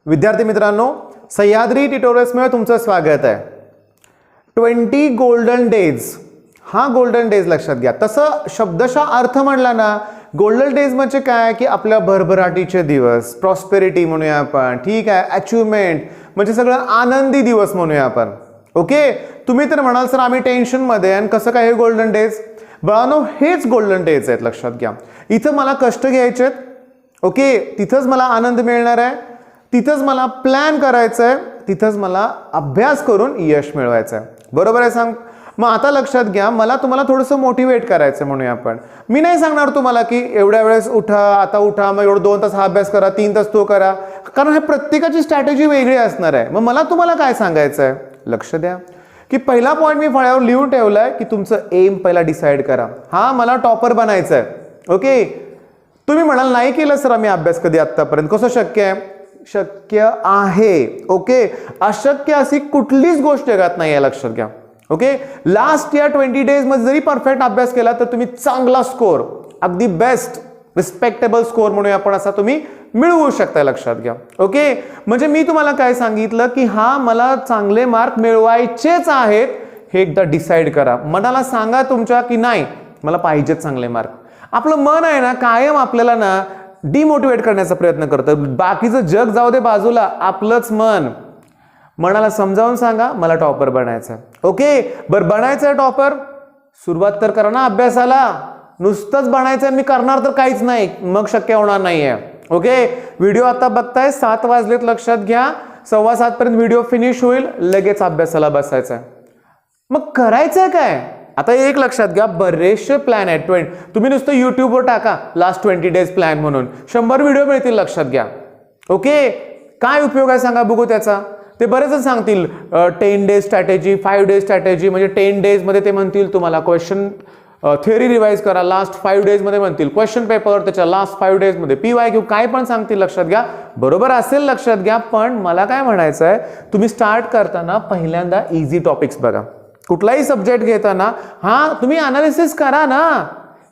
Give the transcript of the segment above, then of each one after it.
विद्यार्थी मित्रांनो, सह्याद्री ट्युटोरियल्समध्ये तुमचं स्वागत आहे. 20 गोल्डन डेज, हा गोल्डन डेज लक्षात घ्या. तसं शब्दशः अर्थ म्हणला ना, गोल्डन डेज म्हणजे काय की आपल्या भरभराटीचे दिवस, प्रॉस्पेरिटी म्हणूया आपण, ठीक आहे, अचिव्हमेंट म्हणजे सगळं आनंदी दिवस म्हणूया आपण. ओके, तुम्ही तर म्हणाल सर आम्ही टेन्शनमध्ये आणि कसं काय हे गोल्डन डेज. बाळांनो, हेच गोल्डन डेज आहेत लक्षात घ्या. इथं मला कष्ट घ्यायचे आहेत, ओके, तिथंच मला आनंद मिळणार आहे, तिथंच मला प्लॅन करायचं आहे, तिथंच मला अभ्यास करून यश मिळवायचं आहे. बरोबर आहे सांग. मग आता लक्षात घ्या, मला तुम्हाला थोडंसं मोटिवेट करायचं म्हणूया आपण. मी नाही सांगणार तुम्हाला की एवढ्या वेळेस उठा, आता उठा, मग एवढं 2 तास हा अभ्यास करा, 3 तास तो करा, कारण हे प्रत्येकाची स्ट्रॅटेजी वेगळी असणार आहे. मग मला तुम्हाला काय सांगायचं आहे, लक्ष द्या की पहिला पॉईंट मी फळ्यावर लिहून ठेवलाय की तुमचं एम पहिला डिसाईड करा. हा, मला टॉपर बनायचं आहे. ओके, तुम्ही म्हणाल नाही केलं सर आम्ही अभ्यास कधी आतापर्यंत, कसं शक्य आहे? शक्य आहे. ओके, अशक्य अशी कुठलीच गोष्ट जगात नाही आहे, लक्षात घ्या. ओके, लास्ट या 20 डेज मध्ये जरी परफेक्ट अभ्यास केला तर तुम्ही चांगला स्कोर, अगदी बेस्ट रिस्पेक्टेबल स्कोर म्हणून आपण असा तुम्ही मिळवू शकता, लक्षात घ्या. ओके, म्हणजे मी तुम्हाला काय सांगितलं की हा मला चांगले मार्क मिळवायचेच आहेत, हे एकदा डिसाईड करा. मनाला सांगा तुमच्या की नाही मला पाहिजेत चांगले मार्क. आपलं मन आहे ना कायम आपल्याला ना डिमोटिवेट करण्याचा प्रयत्न करतं. बाकीचं जग जाऊ दे बाजूला, आपलंच मन मनाला समजावून सांगा मला टॉपर बनायचं. ओके, बरं बनायचं टॉपर, सुरुवात तर करा ना अभ्यासाला. नुसतंच बनायचं मी करणार तर काहीच नाही, मग शक्य होणार नाहीये. ओके, व्हिडिओ आता बघताय, 7 वाजलेत, लक्षात घ्या. 7:15 पर्यंत व्हिडिओ फिनिश होईल, लगेच अभ्यासाला बसायचं आहे. मग करायचंय काय? आता एक लक्षात घ्या, बरेचसे प्लॅन आहेत. तुम्ही नुसतं युट्यूबवर टाका लास्ट 20 डेज प्लॅन म्हणून, 100 व्हिडिओ मिळतील, लक्षात घ्या. ओके, काय उपयोग आहे सांगा बघू त्याचा. ते बरेच सांगतील 10 डेज स्ट्रॅटेजी, 5 डेज स्ट्रॅटेजी, म्हणजे 10 डेज मध्ये ते म्हणतील तुम्हाला क्वेश्चन थिअरी रिवाइज करा, लास्ट 5 डेज मध्ये म्हणतील क्वेश्चन पेपर, त्याच्या लास्ट 5 डेज मध्ये PYQ, काय पण सांगतील, लक्षात घ्या. बरोबर असेल, लक्षात घ्या. पण मला काय म्हणायचं आहे, तुम्ही स्टार्ट करताना पहिल्यांदा इझी टॉपिक्स बघा. कुठलाही सब्जेक्ट घेताना हा तुम्ही अनालिसिस करा ना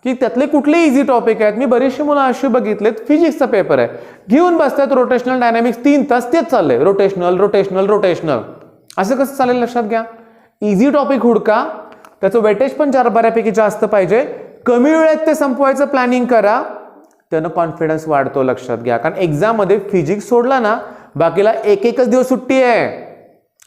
की त्यातले कुठले इझी टॉपिक आहेत. मी बरीचशी मुलं अशी बघितलेत, फिजिक्सचा पेपर आहे, घेऊन बसतात रोटेशनल डायनामिक्स, 3 तास तेच चाललंय, रोटेशनल रोटेशनल रोटेशनल. असं कसं चालेल, लक्षात घ्या. इझी टॉपिक हुडका, त्याचं वेटेज पण बऱ्यापैकी जास्त पाहिजे, कमी वेळेत ते संपवायचं प्लॅनिंग करा, त्यानं कॉन्फिडन्स वाढतो, लक्षात घ्या. कारण एक्झाम मध्ये फिजिक्स सोडला ना बाकीला एकच दिवस सुट्टी आहे.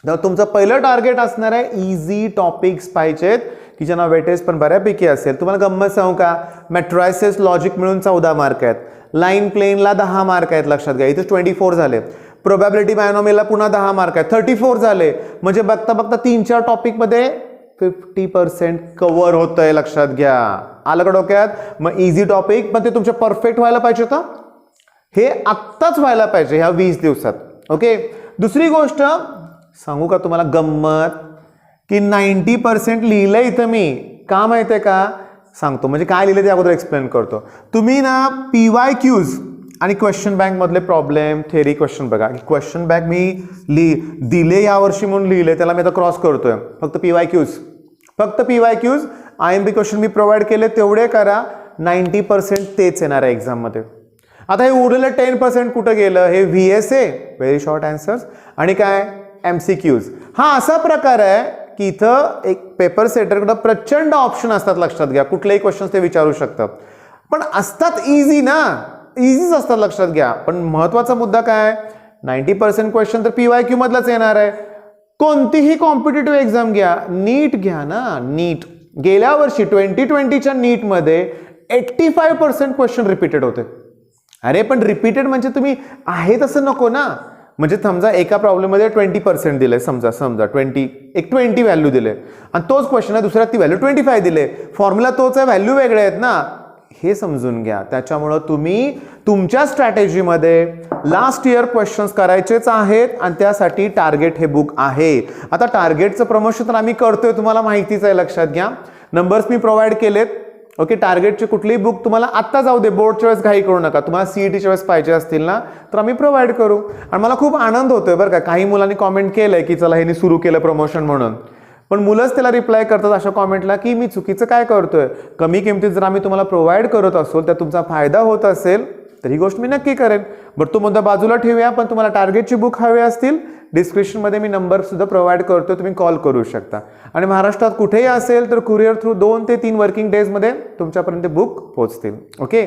तर तुमचं पहिलं टार्गेट असणार आहे इझी टॉपिक्स पाहिजेत की ज्यांना वेटेज पण बऱ्यापैकी असेल. तुम्हाला गंमत सांगू का, मॅट्रायसिस लॉजिक मिळून 14 मार्क आहेत, लाईन प्लेनला 10 मार्क आहेत, लक्षात घ्या. इथे 24 झाले. प्रोबॅबिलिटी बायोनॉमीला पुन्हा 10 मार्क आहेत, 34 झाले. म्हणजे बघता बघता 3-4 टॉपिक मध्ये 50% कव्हर होतंय, लक्षात घ्या. आलं का डोक्यात? मग इझी टॉपिक पण ते तुमचे परफेक्ट व्हायला पाहिजे होतं, हे आत्ताच व्हायला पाहिजे ह्या 20 दिवसात. ओके, दुसरी गोष्ट सांगू का तुम्हाला गंमत, की 90% लिहिलंय इथं मी. का माहितीये का सांगतो, म्हणजे काय लिहिलं ते अगोदर एक्सप्लेन करतो. तुम्ही ना PYQs आणि क्वेश्चन बँक मधले प्रॉब्लेम थेरी क्वेश्चन बघा. क्वेश्चन बँक मी दिले यावर्षी म्हणून लिहिले, त्याला मी आता क्रॉस करतोय. फक्त PYQs IMP क्वेश्चन मी प्रोव्हाइड केले, तेवढे करा. 90% तेच येणार आहे एक्झाम मध्ये. आता हे उरलेलं 10% कुठं गेलं? हे VSA व्हेरी शॉर्ट आन्सर्स आणि काय MCQs. हा असा प्रकार आहे की इथं एक पेपर सेटरकडे प्रचंड ऑप्शन असतात, लक्षात घ्या. कुठलेही क्वेश्चन ते विचारू शकतात, पण असतात इझी ना, इझीच असतात, लक्षात घ्या. पण महत्वाचा मुद्दा काय, 90% क्वेश्चन तर PYQ मधलाच येणार आहे. कोणतीही कॉम्पिटिटिव्ह एक्झाम घ्या, नीट घ्या ना, नीट. गेल्या वर्षी 2020च्या नीट मध्ये 85% क्वेश्चन रिपीटेड होते. अरे पण रिपीटेड म्हणजे तुम्ही आहे तसं नको ना. म्हणजे समजा एका प्रॉब्लेम मध्ये 20% दिले, समजा 20 व्हॅल्यू दिले आणि तोच क्वेश्चन आहे दुसऱ्यात ती व्हॅल्यू 25 दिले, फॉर्म्युला तोच आहे, व्हॅल्यू वेगळे आहेत ना, हे समजून घ्या. त्याच्यामुळं तुम्ही तुमच्या स्ट्रॅटेजीमध्ये लास्ट इयर क्वेश्चन्स करायचेच आहेत आणि त्यासाठी टार्गेट हे बुक आहे. आता टार्गेटचं प्रमोशन तर आम्ही करतोय, तुम्हाला माहितीच आहे, लक्षात घ्या. नंबर्स मी प्रोव्हाइड केलेत. ओके, टार्गेटचे कुठलीही बुक तुम्हाला आत्ता जाऊ दे, बोर्डच्या वेळेस घाई करू नका. तुम्हाला CETच्या वेळेस पाहिजे असतील ना तर आम्ही प्रोव्हाइड करू. आणि मला खूप आनंद होतोय बरं का, काही मुलांनी कॉमेंट केलंय की चला ह्यांनी सुरू केलं प्रमोशन म्हणून, पण मुलंच त्याला रिप्लाय करतात अशा कॉमेंटला की मी चुकीचं काय करतोय. कमी किमतीत जर आम्ही तुम्हाला प्रोव्हाइड करत असो, तर तुमचा फायदा होत असेल तर ही गोष्ट मी नक्की करेन. बरं तो मुद्दा बाजूला ठेवूया, पण तुम्हाला टार्गेटची बुक हवे असतील डिस्क्रिप्शनमध्ये मी नंबर सुद्धा प्रोव्हाइड करतो, तुम्ही कॉल करू शकता. आणि महाराष्ट्रात कुठेही असेल तर कुरिअर थ्रू 2 ते 3 वर्किंग डेजमध्ये तुमच्यापर्यंत बुक पोहोचतील. ओके,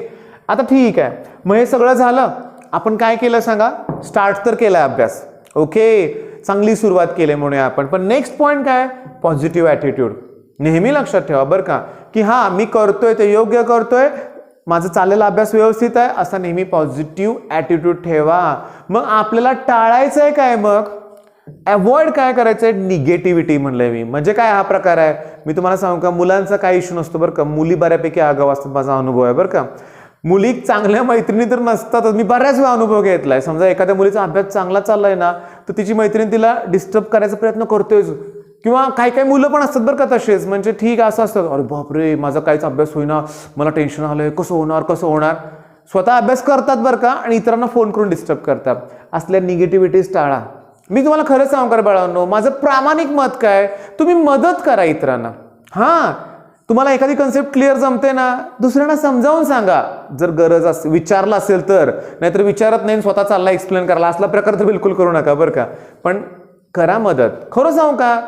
आता ठीक आहे. मग हे सगळं झालं, आपण काय केलं सांगा? स्टार्ट तर केला अभ्यास. ओके, चांगली सुरुवात केली म्हणूया आपण. पण नेक्स्ट पॉईंट काय? Positive attitude. नेहमी लक्षात ठेवा बरं का, की हां मी करतोय ते योग्य करतोय, माझा चाललेला अभ्यास व्यवस्थित आहे, असा नेहमी पॉझिटिव्ह ॲटिट्यूड ठेवा. मग आपल्याला टाळायचं आहे काय? मग अवॉइड काय करायचंय? निगेटिव्हिटी म्हणलंय मी. म्हणजे काय हा प्रकार आहे? मी तुम्हाला सांगू का, मुलांचा काही इश्यू नसतो बरं का, मुली बऱ्यापैकी आगाऊ असतात, माझा अनुभव आहे बरं का. मुली चांगल्या मैत्रिणी तर नसतातच. मी बऱ्याच वेळा अनुभव घेतलाय. समजा एखाद्या मुलीचा अभ्यास चांगला चाललाय ना, तर तिची मैत्रीण तिला डिस्टर्ब करायचा प्रयत्न करतोय. किंवा काही काही मुलं पण असतात बरं का तसेच, म्हणजे ठीक आहे असं असतं, अरे बापरे माझा काहीच अभ्यास होईना, मला टेन्शन आलंय, कसं होणार. स्वतः अभ्यास करतात बरं का, आणि इतरांना फोन करून डिस्टर्ब करतात. असल्या निगेटिव्हिटीज टाळा. मी तुम्हाला खरं सांगू का बाळांनो, माझं प्रामाणिक मत काय, तुम्ही मदत करा इतरांना. हां, तुम्हाला एखादी कन्सेप्ट क्लिअर जमते ना, दुसऱ्यांना समजावून सांगा जर गरज असेल, विचारलं असेल तर. नाहीतर विचारत नाही स्वतः चालला एक्सप्लेन करायला, असला प्रकार तर बिलकुल करू नका बरं का. पण करा मदत. खरं सांगू का,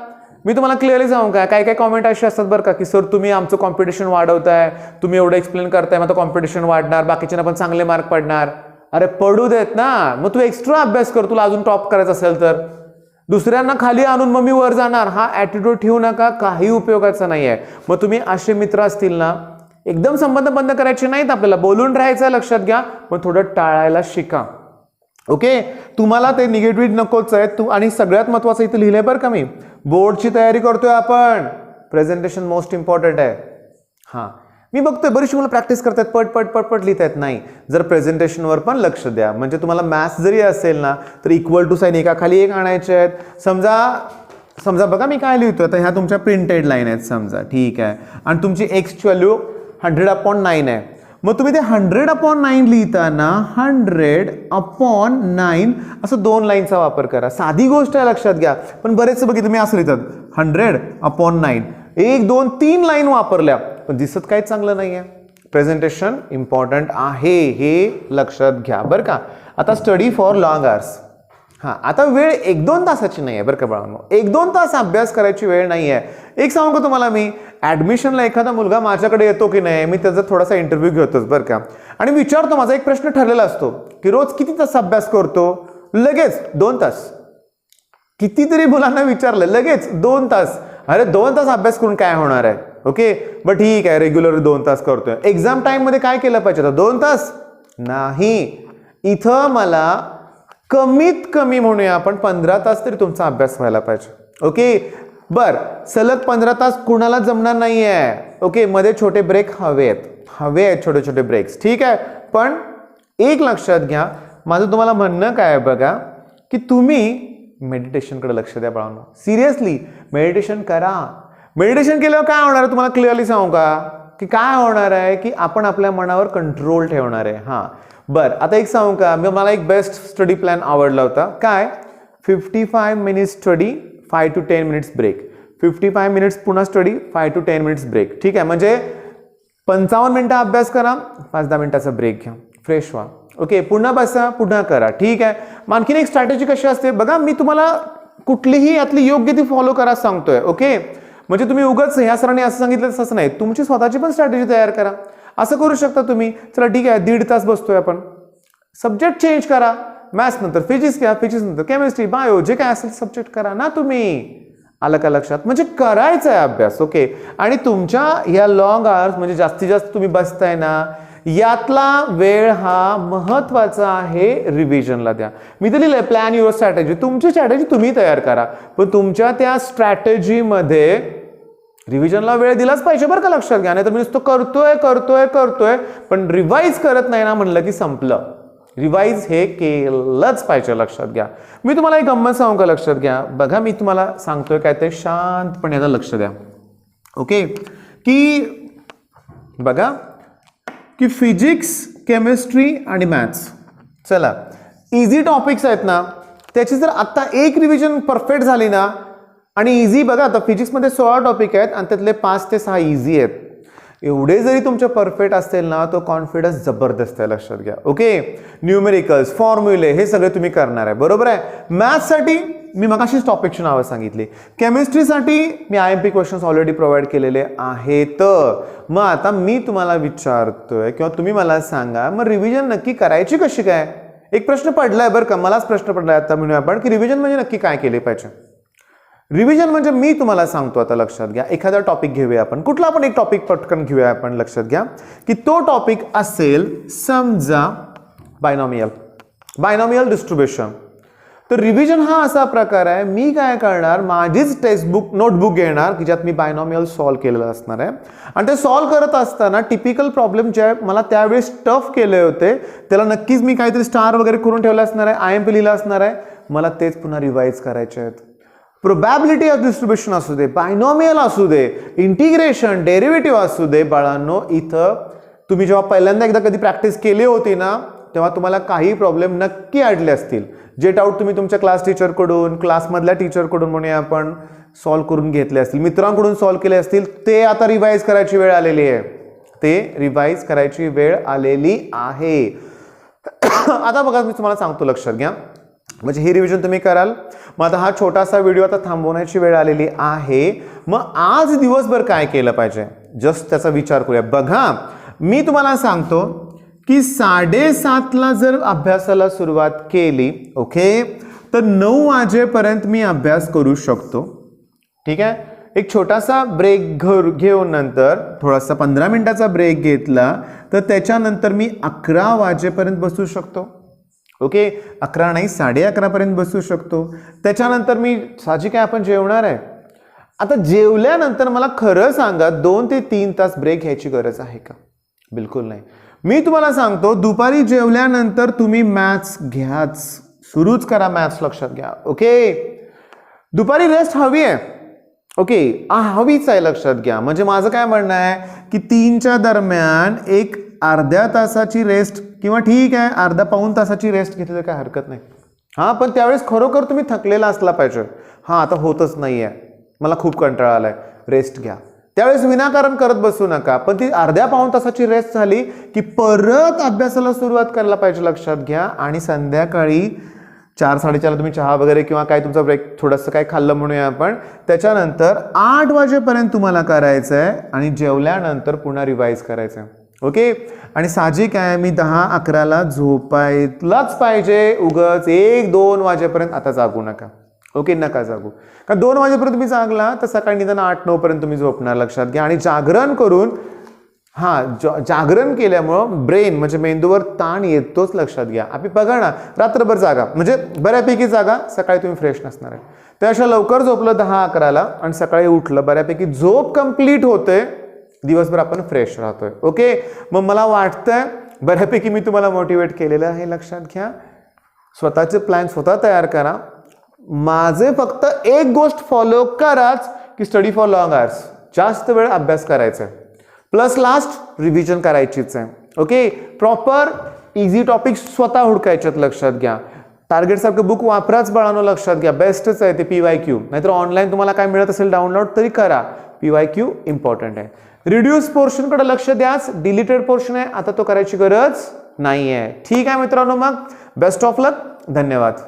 मी तुम्हाला क्लिअरली सांगू का, काय काय कॉमेंट असे असतात बरं का, की सर तुम्ही आमचं कॉम्पिटिशन वाढवताय, तुम्ही एवढं एक्सप्लेन करताय, मग कॉम्पिटिशन वाढणार, बाकीच्यांना पण चांगले मार्क पडणार. अरे पडू देत ना, मग तू एक्स्ट्रा अभ्यास कर, तुला अजून टॉप करायचं असेल तर. दुसऱ्यांना खाली आणून मग मी वर जाणार, हा ॲटिट्यूड ठेवू नका, काही उपयोगाचा नाही आहे. मग तुम्ही असे मित्र असतील ना, एकदम संबंध बंद करायचे नाहीत, आपल्याला बोलून राहायचं, लक्षात घ्या, पण थोडं टाळायला शिका. ओके, तुम्हाला ते निगेटिव्ह नकोच आहे. आणि सगळ्यात महत्त्वाचं इथं लिहिलंय बरं का, मी बोर्डची तयारी करतोय आपण, प्रेझेंटेशन मोस्ट इम्पॉर्टंट आहे. हां, मी बघतोय बरीचशी मुलं प्रॅक्टिस करतात, पट लिहित आहेत. नाही, जर प्रेझेंटेशनवर पण लक्ष द्या. म्हणजे तुम्हाला मॅथ्स जरी असेल ना, तर इक्वल टू साईन एकाखाली एक आणायचे आहेत. समजा बघा मी काय लिहितोय आता, ह्या तुमच्या प्रिंटेड लाईन आहेत समजा, ठीक आहे, आणि तुमची एक्सची व्हॅल्यू 100/9 आहे. मग तुम्ही ते 100/9 लिहिताना 100/9 असं 2 लाईनचा वापर करा. साधी गोष्ट आहे, लक्षात घ्या. पण बरेच बघितलं मी असं लिहितात 100/9, 1 2 3 लाईन वापरल्या, पण दिसत काही चांगलं नाही आहे. प्रेझेंटेशन इम्पॉर्टंट आहे, हे लक्षात घ्या बरं का. आता स्टडी फॉर लॉंग आवर्स. हां, आता वेळ 1-2 तासाची नाही आहे बरं का बाळांनो, 1-2 तास अभ्यास करायची वेळ नाही आहे. एक सांगू का तुम्हाला, मी ॲडमिशनला एखादा मुलगा माझ्याकडे येतो की नाही, मी त्याचा थोडासा इंटरव्ह्यू घेतोच बरं का, आणि विचारतो, माझा एक प्रश्न ठरलेला असतो की रोज किती तास अभ्यास करतो? लगेच 2 तास. कितीतरी मुलांना विचारलं, लगेच 2 तास. अरे 2 तास अभ्यास करून काय होणार आहे? ओके, बट ठीक आहे, रेग्युलर 2 तास करतोय. एक्झाम टाइममध्ये काय केलं पाहिजे? 2 तास नाही. इथं मला कमीत कमी म्हणूया आपण 15 तास तरी तुमचा अभ्यास व्हायला पाहिजे. ओके, बरं, सलग 15 तास कुणाला जमणार नाही आहे. ओके, मध्ये छोटे ब्रेक हवे आहेत छोटे छोटे ब्रेक्स, ठीक आहे. पण एक लक्षात घ्या, माझं तुम्हाला म्हणणं काय आहे बघा, की तुम्ही मेडिटेशनकडे लक्ष द्या बाळांनो. सिरियसली मेडिटेशन करा. मेडिटेशन केल्यावर काय होणार आहे तुम्हाला क्लिअरली सांगू का, की काय होणार आहे, की आपण आपल्या मनावर कंट्रोल ठेवणार आहे. हां, बरं, आता एक सांगू का, मला एक बेस्ट स्टडी प्लॅन आवडला होता. काय? 55 minutes study, 5 to 10 minutes break. 55 minutes पुन्हा स्टडी, 5 to 10 मिनिट्स ब्रेक. ठीक आहे, म्हणजे 55 मिनिटं अभ्यास करा, 5-10 मिनिटाचा ब्रेक घ्या, फ्रेश व्हा. ओके, पुन्हा बसा, पुन्हा करा. ठीक आहे. आणखीन एक स्ट्रॅटेजी कशी असते बघा, मी तुम्हाला कुठलीही यातली योग्य ती फॉलो करा सांगतोय. ओके, म्हणजे तुम्ही उगाच ह्या सरांनी असं सांगितलं तसं नाही, तुमची स्वतःची पण स्ट्रॅटेजी तयार करा. असं करू शकता तुम्ही, चला ठीक आहे 1.5 तास बसतोय आपण, सब्जेक्ट चेंज करा, मॅथ्स नंतर फिजिक्स घ्या, फिजिक्स नंतर केमिस्ट्री, बायो, जे काय असेल सब्जेक्ट करा ना तुम्ही. आलं का लक्षात? म्हणजे करायचं आहे अभ्यास. ओके, आणि तुमच्या ह्या लॉंग आवर्स म्हणजे जास्तीत जास्त तुम्ही बसताय ना, यातला वेळ हा महत्वाचा आहे, रिव्हिजनला द्या. मी तर लिहिलंय प्लॅन युअर स्ट्रॅटेजी. तुमची स्ट्रॅटेजी तुम्ही तयार करा, पण तुमच्या त्या स्ट्रॅटेजीमध्ये रिव्हिजनला वेळ दिलाच पाहिजे बरं का, लक्षात घ्या. नाही तर मी नुसतं करतोय पण रिवाईज करत नाही ना म्हणलं की संपलं. रिवाईज हे केलंच पाहिजे, लक्षात घ्या. मी तुम्हाला एक गंमत सांगू का, लक्षात घ्या. बघा मी तुम्हाला सांगतोय काय ते शांतपणे आता लक्ष द्या. ओके, की बघा की फिजिक्स, केमिस्ट्री आणि मॅथ्स, चला इझी टॉपिक्स आहेत ना, त्याची जर आता एक रिव्हिजन परफेक्ट झाली ना, आणि इझी बघा आता फिजिक्समध्ये 16 टॉपिक आहेत आणि त्यातले 5 ते 6 इझी आहेत. एवढे जरी तुमचे परफेक्ट असतील ना तो कॉन्फिडन्स जबरदस्त आहे, लक्षात घ्या. ओके, न्यूमेरिकल्स, फॉर्म्युले हे सगळे तुम्ही करणार आहे, बरोबर आहे. मॅथ्ससाठी मी मगाशीच टॉपिकची नावं सांगितली. केमिस्ट्रीसाठी मी IMP क्वेश्चन्स ऑलरेडी प्रोव्हाइड केलेले आहेत. मग आता मी तुम्हाला विचारतोय किंवा तुम्ही मला सांगा, मग रिव्हिजन नक्की करायची कशी काय? एक प्रश्न पडलाय बरं का, मलाच प्रश्न पडलाय आता म्हणूया आपण की रिव्हिजन म्हणजे नक्की काय केले पाहिजे. रिव्हिजन म्हणजे मी तुम्हाला सांगतो, आता लक्षात घ्या. एखादा टॉपिक घेऊया आपण, कुठला पण एक टॉपिक पटकन घेऊया आपण. लक्षात घ्या की तो टॉपिक असेल समजा बायनॉमियल डिस्ट्रीब्युशन. तर रिव्हिजन हा असा प्रकार आहे, मी काय करणार, माझीच टेक्स्टबुक नोटबुक घेणार की ज्यात मी बायनॉमियल सॉल्व्ह केलेलं असणार आहे. आणि ते सॉल्व्ह करत असताना टिपिकल प्रॉब्लेम जे मला त्यावेळेस टफ केले होते त्याला नक्कीच मी काहीतरी स्टार वगैरे करून ठेवलं असणार आहे, IMP लिहिलं असणार आहे. मला तेच पुन्हा रिवाइज करायचे आहेत. प्रोबॅबिलिटी ऑफ डिस्ट्रीब्युशन असू दे, बायनॉमियल असू दे, इंटिग्रेशन, डेरिव्हेटिव्ह असू दे, बाळांनो इथं तुम्ही जेव्हा पहिल्यांदा एकदा कधी प्रॅक्टिस केली होती ना तेव्हा तुम्हाला काही प्रॉब्लेम नक्की अडले असतील. जे डाऊट तुम्ही तुमच्या क्लास टीचरकडून, क्लासमधल्या टीचरकडून म्हणूया आपण सॉल्व्ह करून घेतले असतील, मित्रांकडून सॉल्व्ह केले असतील, ते आता रिवाइज करायची वेळ आलेली आहे. ते रिवाइज करायची वेळ आलेली आहे. आता बघा मी तुम्हाला सांगतो, लक्षात घ्या. म्हणजे हे रिव्हिजन तुम्ही कराल. मग आता हा छोटासा व्हिडिओ आता थांबवण्याची वेळ आलेली आहे. मग आज दिवसभर काय केलं पाहिजे, जस्ट त्याचा विचार करूया. बघा मी तुम्हाला सांगतो की 7:30ला जर अभ्यासाला सुरुवात केली, ओके, तर 9 वाजेपर्यंत मी अभ्यास करू शकतो. ठीक आहे. एक छोटासा ब्रेक घेऊन नंतर थोडासा 15 मिनिटाचा ब्रेक घेतला तर त्याच्यानंतर मी 11 वाजेपर्यंत बसू शकतो. ओके, 11 नाही 11:30 पर्यंत बसू शकतो. त्याच्यानंतर मी साहजिक आहे आपण जेवणार आहे. आता जेवल्यानंतर मला खरं सांगा 2 ते 3 तास ब्रेक घ्यायची गरज आहे का? बिलकुल नाही. मी तुम्हाला सांगतो दुपारी जेवल्यानंतर तुम्ही मॅथ्स घ्याच, सुरूच करा मॅथ्स, लक्षात घ्या. ओके, दुपारी रेस्ट हवी आहे. ओके, हवीच आहे, लक्षात घ्या. म्हणजे माझं काय म्हणणं आहे की 3च्या दरम्यान एक अर्ध्या तासाची रेस्ट किंवा ठीक आहे अर्धा पाऊण तासाची रेस्ट घेतली तर काय हरकत नाही. हां, पण त्यावेळेस खरोखर तुम्ही थकलेला असला पाहिजे. हां, आता होतच नाही आहे, मला खूप कंटाळा आलाय, रेस्ट घ्या. त्यावेळेस विनाकारण करत बसू नका. पण ती अर्ध्या पाऊण तासाची रेस्ट झाली की परत अभ्यासाला सुरुवात करायला पाहिजे, लक्षात घ्या. आणि संध्याकाळी 4-4:30ला तुम्ही चहा वगैरे किंवा काय तुमचा ब्रेक थोडंसं काय खाल्लं म्हणूया आपण, त्याच्यानंतर 8 वाजेपर्यंत तुम्हाला करायचं आहे आणि जेवल्यानंतर पुन्हा रिवाइज करायचं आहे. ओके, आणि साहजिक आहे मी 10-11ला झोपायलाच पाहिजे. उगच 1-2 वाजेपर्यंत आता जागू नका. ओके, नका जागू. का 2 वाजेपर्यंत तुम्ही जागला तर सकाळी निदान 8-9 पर्यंत तुम्ही झोपणार, लक्षात घ्या. आणि जागरण करून जागरण केल्यामुळं ब्रेन म्हणजे मेंदूवर ताण येतोच, लक्षात घ्या. आपण बघा ना रात्रभर जागा म्हणजे बऱ्यापैकी जागा, सकाळी तुम्ही फ्रेश नसणार आहे. त्यापेक्षा लवकर झोपलं 10-11ला आणि सकाळी उठलं, बऱ्यापैकी झोप कंप्लीट होते, दिवसभर आपण फ्रेश राहतोय. ओके, मग मला वाटतंय बऱ्यापैकी मी तुम्हाला मोटिवेट केलेलं आहे, लक्षात घ्या. स्वतःचे प्लॅन स्वतः तयार करा. माझे फक्त एक गोष्ट फॉलो कराच की स्टडी फॉर लॉंग आवर्स, जास्त वेळ अभ्यास करायचा आहे, प्लस लास्ट रिव्हिजन करायचीच आहे. ओके, प्रॉपर इझी टॉपिक स्वतः हुडकायच्यात, लक्षात घ्या. टार्गेट सारखं बुक वापराच बाळांनो, लक्षात घ्या. बेस्टच आहे ते PYQ. नाहीतर ऑनलाईन तुम्हाला काय मिळत असेल डाउनलोड तरी करा. PYQ इम्पॉर्टंट आहे. रिड्यूस पोर्शन कडे लक्ष द्याच. डिलीटेड पोर्शन आहे, आता तो करायची गरज नाही आहे. ठीक आहे मित्रांनो, मग बेस्ट ऑफ लक. धन्यवाद.